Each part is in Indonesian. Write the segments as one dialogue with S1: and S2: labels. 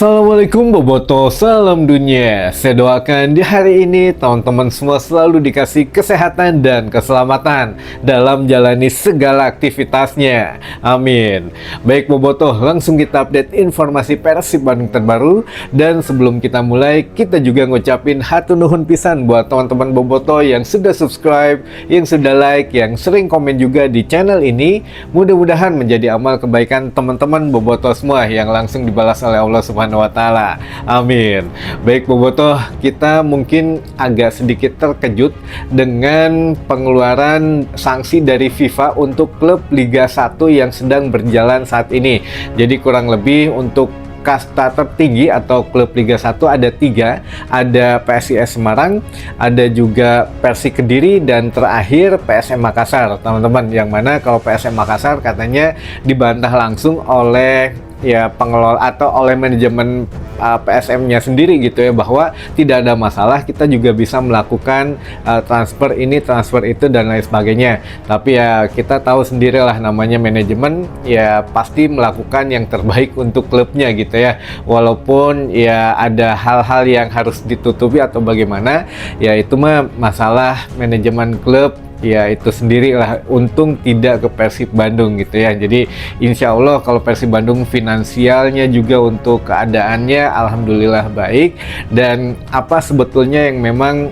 S1: Assalamualaikum Boboto, salam dunia. Saya doakan di hari ini teman-teman semua selalu dikasih kesehatan dan keselamatan dalam jalani segala aktivitasnya. Amin. Baik Boboto, langsung kita update informasi Persib Bandung terbaru. Dan sebelum kita mulai, kita juga ngucapin hatur nuhun pisan buat teman-teman Boboto yang sudah subscribe, yang sudah like, yang sering komen juga di channel ini. Mudah-mudahan menjadi amal kebaikan teman-teman Boboto semua yang langsung dibalas oleh Allah Subhanahu wa Ta'ala. Amin. Baik Boboto, kita mungkin agak sedikit terkejut dengan pengeluaran sanksi dari FIFA untuk klub Liga 1 yang sedang berjalan saat ini. Jadi kurang lebih untuk kasta tertinggi atau klub Liga 1 ada 3, ada PSIS Semarang, ada juga Persik Kediri, dan terakhir PSM Makassar, teman-teman. Yang mana kalau PSM Makassar katanya dibantah langsung oleh pengelola atau oleh manajemen PSM-nya sendiri gitu ya, bahwa tidak ada masalah, kita juga bisa melakukan transfer ini, transfer itu, dan lain sebagainya. Tapi ya kita tahu sendirilah, namanya manajemen ya pasti melakukan yang terbaik untuk klubnya gitu ya. Walaupun ya ada hal-hal yang harus ditutupi atau bagaimana, ya itu mah masalah manajemen klub. Ya itu sendirilah, untung tidak ke Persib Bandung gitu ya. Jadi insya Allah kalau Persib Bandung finansialnya juga untuk keadaannya alhamdulillah baik. Dan apa sebetulnya yang memang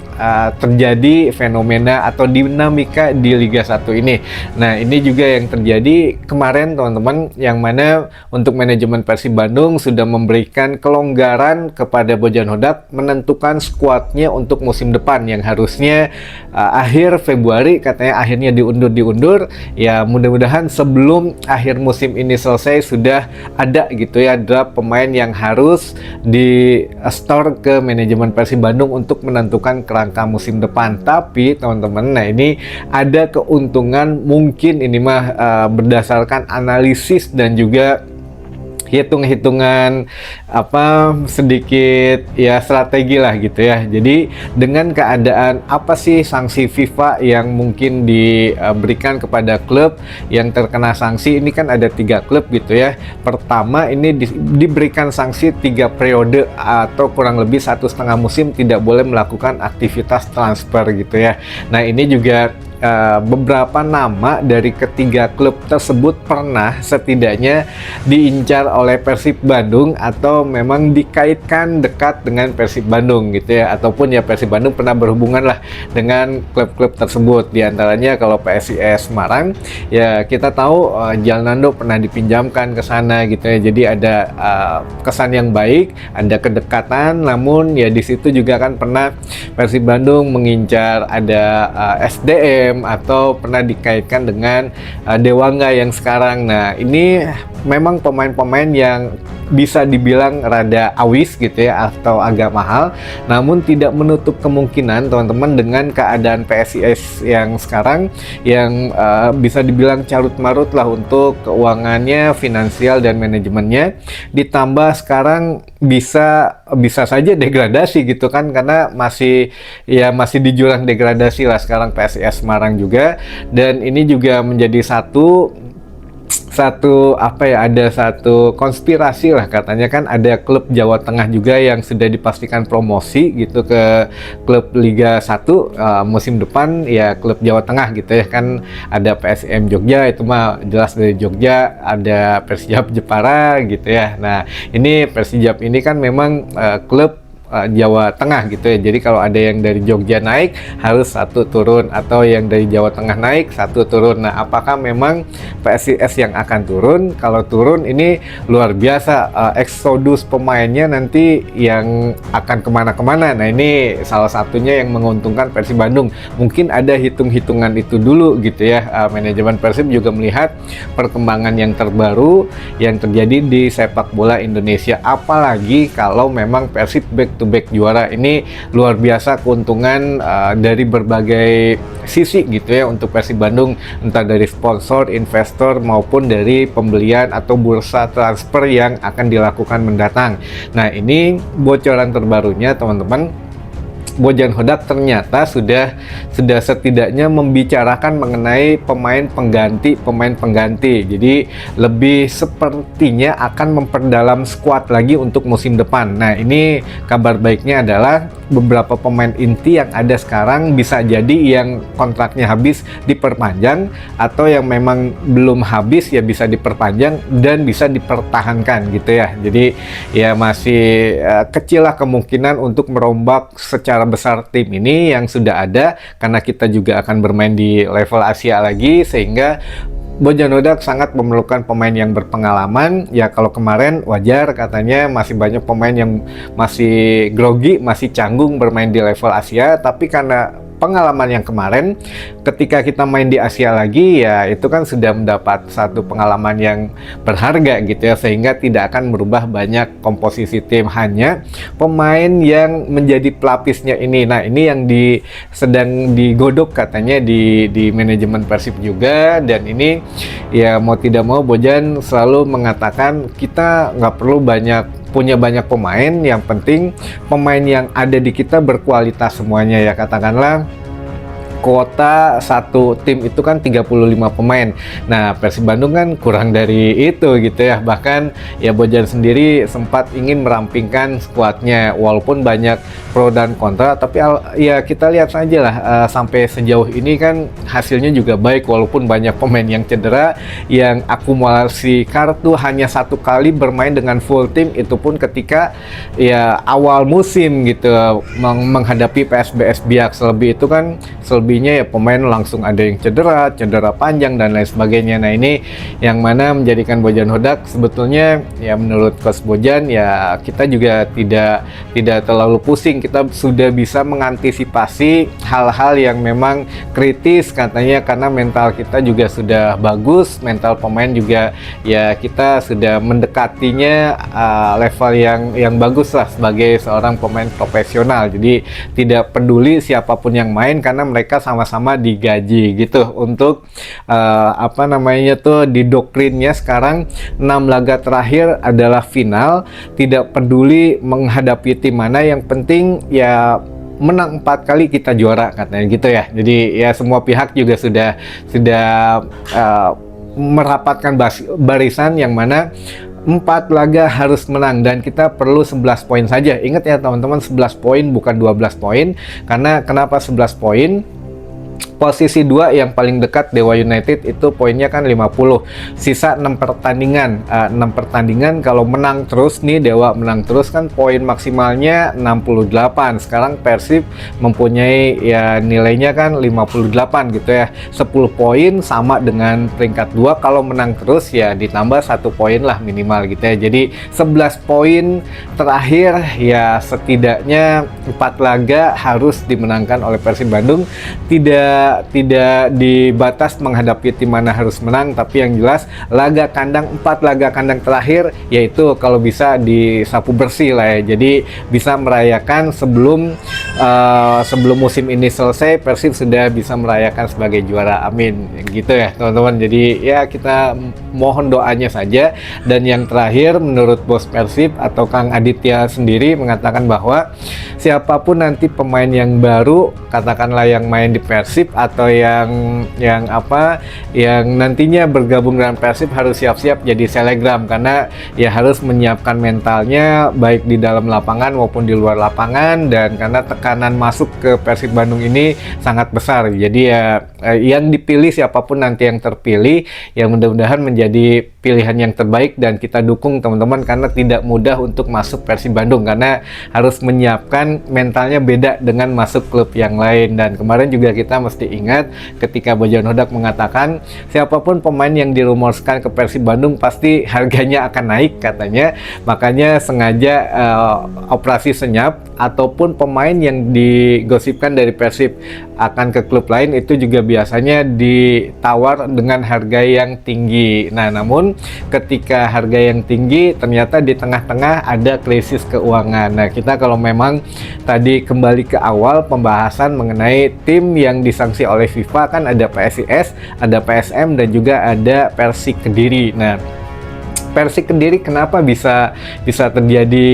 S1: terjadi fenomena atau dinamika di Liga 1 ini. Nah ini juga yang terjadi kemarin teman-teman, yang mana untuk manajemen Persib Bandung sudah memberikan kelonggaran kepada Bojan Hodak menentukan skuadnya untuk musim depan yang harusnya akhir Februari, katanya akhirnya diundur. Ya mudah-mudahan sebelum akhir musim ini selesai sudah ada gitu ya draft pemain yang harus di store ke manajemen Persib Bandung untuk menentukan kerangka musim depan. Tapi teman-teman, nah ini ada keuntungan, mungkin ini mah berdasarkan analisis dan juga hitung-hitungan sedikit ya strategi lah gitu ya. Jadi dengan keadaan apa sih sanksi FIFA yang mungkin diberikan kepada klub yang terkena sanksi ini, kan ada 3 klub gitu ya. Pertama ini diberikan sanksi 3 periode atau kurang lebih 1,5 musim tidak boleh melakukan aktivitas transfer gitu ya. Nah ini juga beberapa nama dari ketiga klub tersebut pernah setidaknya diincar oleh Persib Bandung atau memang dikaitkan dekat dengan Persib Bandung gitu ya, ataupun ya Persib Bandung pernah berhubungan lah dengan klub-klub tersebut. Di antaranya kalau PSIS Semarang ya kita tahu Jalnando pernah dipinjamkan ke sana gitu ya. Jadi ada kesan yang baik, ada kedekatan, namun ya di situ juga kan pernah Persib Bandung mengincar ada SDM atau pernah dikaitkan dengan Dewangga yang sekarang. Nah ini memang pemain-pemain yang bisa dibilang rada awis gitu ya atau agak mahal, namun tidak menutup kemungkinan teman-teman dengan keadaan PSIS yang sekarang yang bisa dibilang carut marut lah untuk keuangannya, finansial dan manajemennya, ditambah sekarang bisa saja degradasi gitu kan, karena masih di jurang degradasi lah sekarang PSIS Semarang juga. Dan ini juga menjadi satu ada satu konspirasi lah, katanya kan ada klub Jawa Tengah juga yang sudah dipastikan promosi gitu ke klub Liga 1 musim depan ya, klub Jawa Tengah gitu ya. Kan ada PSM Jogja, itu mah jelas dari Jogja, ada Persijap Jepara gitu ya. Nah ini Persijap ini kan memang klub Jawa Tengah gitu ya. Jadi kalau ada yang dari Jogja naik harus 1 turun, atau yang dari Jawa Tengah naik 1 turun. Nah apakah memang PSIS yang akan turun? Kalau turun ini luar biasa, eksodus pemainnya nanti yang akan kemana-kemana. Nah ini salah satunya yang menguntungkan Persib Bandung. Mungkin ada hitung-hitungan itu dulu gitu ya. Manajemen Persib juga melihat perkembangan yang terbaru yang terjadi di sepak bola Indonesia, apalagi kalau memang Persib back to back juara. Ini luar biasa keuntungan dari berbagai sisi gitu ya untuk Persib Bandung, entah dari sponsor, investor, maupun dari pembelian atau bursa transfer yang akan dilakukan mendatang. Nah ini bocoran terbarunya teman-teman. Bojan Hodak ternyata sudah setidaknya membicarakan mengenai pemain pengganti. Jadi lebih sepertinya akan memperdalam skuad lagi untuk musim depan. Nah, ini kabar baiknya adalah beberapa pemain inti yang ada sekarang bisa jadi yang kontraknya habis diperpanjang, atau yang memang belum habis ya bisa diperpanjang dan bisa dipertahankan gitu ya. Jadi ya masih kecil lah kemungkinan untuk merombak secara besar tim ini yang sudah ada, karena kita juga akan bermain di level Asia lagi, sehingga Bojan Hodak sangat memerlukan pemain yang berpengalaman. Ya kalau kemarin wajar katanya masih banyak pemain yang masih grogi, masih canggung bermain di level Asia, tapi karena pengalaman yang kemarin ketika kita main di Asia lagi, ya itu kan sudah mendapat satu pengalaman yang berharga gitu ya, sehingga tidak akan merubah banyak komposisi tim, hanya pemain yang menjadi pelapisnya ini. Nah, ini yang sedang digodok katanya di manajemen Persib juga, dan ini ya mau tidak mau Bojan selalu mengatakan kita nggak perlu punya banyak pemain, yang penting pemain yang ada di kita berkualitas semuanya ya. Katakanlah kuota satu tim itu kan 35 pemain. Nah, Persib Bandung kan kurang dari itu gitu ya. Bahkan ya Bojan sendiri sempat ingin merampingkan skuadnya, walaupun banyak pro dan kontra, tapi ya kita lihat saja lah sampai sejauh ini kan hasilnya juga baik, walaupun banyak pemain yang cedera, yang akumulasi kartu hanya satu kali bermain dengan full tim, itu pun ketika ya awal musim gitu menghadapi PSBS Biak. Selebih itu kan ya pemain langsung ada yang cedera panjang dan lain sebagainya. Nah, ini yang mana menjadikan Bojan Hodak sebetulnya ya menurut Coach Bojan ya kita juga tidak terlalu pusing, kita sudah bisa mengantisipasi hal-hal yang memang kritis katanya, karena mental kita juga sudah bagus, mental pemain juga ya kita sudah mendekatinya level yang bagus lah sebagai seorang pemain profesional. Jadi tidak peduli siapapun yang main, karena mereka sama-sama digaji gitu untuk didoktrinnya sekarang 6 laga terakhir adalah final, tidak peduli menghadapi tim mana, yang penting ya menang 4 kali kita juara katanya gitu ya. Jadi ya semua pihak juga sudah merapatkan barisan yang mana 4 laga harus menang, dan kita perlu 11 poin saja. Ingat ya teman-teman, 11 poin bukan 12 poin. Karena kenapa 11 poin? Posisi 2 yang paling dekat Dewa United itu poinnya kan 50. Sisa 6 pertandingan. 6 pertandingan kalau menang terus nih, Dewa menang terus kan poin maksimalnya 68. Sekarang Persib mempunyai ya nilainya kan 58 gitu ya. 10 poin sama dengan peringkat 2. Kalau menang terus ya ditambah 1 poin lah minimal gitu ya. Jadi 11 poin terakhir ya, setidaknya 4 laga harus dimenangkan oleh Persib Bandung. Tidak dibatas menghadapi tim mana harus menang, tapi yang jelas 4 laga kandang terakhir yaitu kalau bisa disapu bersih lah ya. Jadi bisa merayakan sebelum musim ini selesai, Persib sudah bisa merayakan sebagai juara. Amin gitu ya teman-teman. Jadi ya kita mohon doanya saja. Dan yang terakhir, menurut bos Persib atau Kang Aditya sendiri mengatakan bahwa siapapun nanti pemain yang baru, katakanlah yang main di Persib atau yang nantinya bergabung dengan Persib, harus siap-siap jadi selegram, karena ya harus menyiapkan mentalnya baik di dalam lapangan maupun di luar lapangan. Dan karena tekanan masuk ke Persib Bandung ini sangat besar, jadi ya yang dipilih siapapun nanti yang terpilih, yang mudah-mudahan menjadi pilihan yang terbaik, dan kita dukung teman-teman, karena tidak mudah untuk masuk Persib Bandung, karena harus menyiapkan mentalnya beda dengan masuk klub yang lain. Dan kemarin juga kita mesti ingat ketika Bojan Hodak mengatakan siapapun pemain yang dirumorkan ke Persib Bandung pasti harganya akan naik katanya. Makanya sengaja operasi senyap ataupun pemain yang digosipkan dari Persib akan ke klub lain itu juga biasanya ditawar dengan harga yang tinggi. Nah, namun ketika harga yang tinggi ternyata di tengah-tengah ada krisis keuangan. Nah, kita kalau memang tadi kembali ke awal pembahasan mengenai tim yang disanksi oleh FIFA, kan ada PSIS, ada PSM, dan juga ada Persik Kediri. Nah, Persik Kediri kenapa bisa terjadi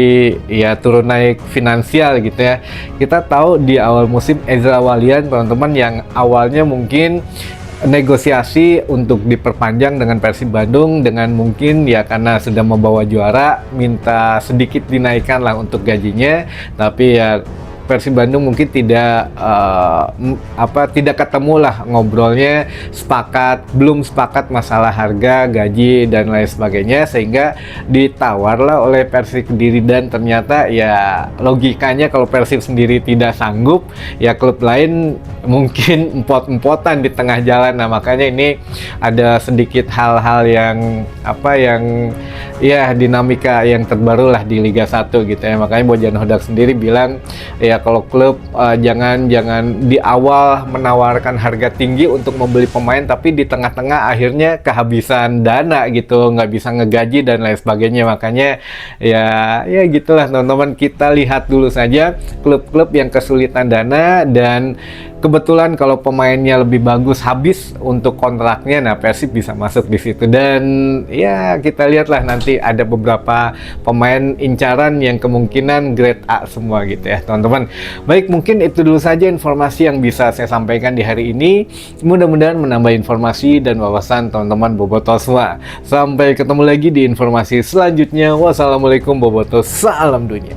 S1: ya turun naik finansial gitu ya. Kita tahu di awal musim Ezra Walian teman-teman yang awalnya mungkin negosiasi untuk diperpanjang dengan Persib Bandung dengan mungkin ya karena sudah membawa juara minta sedikit dinaikkan lah untuk gajinya, tapi ya Persib Bandung mungkin tidak tidak ketemu lah ngobrolnya, belum sepakat masalah harga, gaji dan lain sebagainya, sehingga ditawarlah oleh Persik Kediri dan ternyata ya logikanya kalau Persib sendiri tidak sanggup ya klub lain mungkin empot-empotan di tengah jalan. Nah makanya ini ada sedikit hal-hal yang ya dinamika yang terbaru lah di Liga 1 gitu ya. Makanya Bojan Hodak sendiri bilang ya kalau klub jangan di awal menawarkan harga tinggi untuk membeli pemain tapi di tengah-tengah akhirnya kehabisan dana gitu, nggak bisa ngegaji dan lain sebagainya. Makanya ya gitulah teman-teman, kita lihat dulu saja klub-klub yang kesulitan dana dan kebetulan kalau pemainnya lebih bagus habis untuk kontraknya, nah Persib bisa masuk di situ. Dan ya kita lihatlah nanti ada beberapa pemain incaran yang kemungkinan grade A semua gitu ya teman-teman. Baik, mungkin itu dulu saja informasi yang bisa saya sampaikan di hari ini. Mudah-mudahan menambah informasi dan wawasan teman-teman Bobotoh semua. Sampai ketemu lagi di informasi selanjutnya. Wassalamualaikum Bobotoh, salam dunia.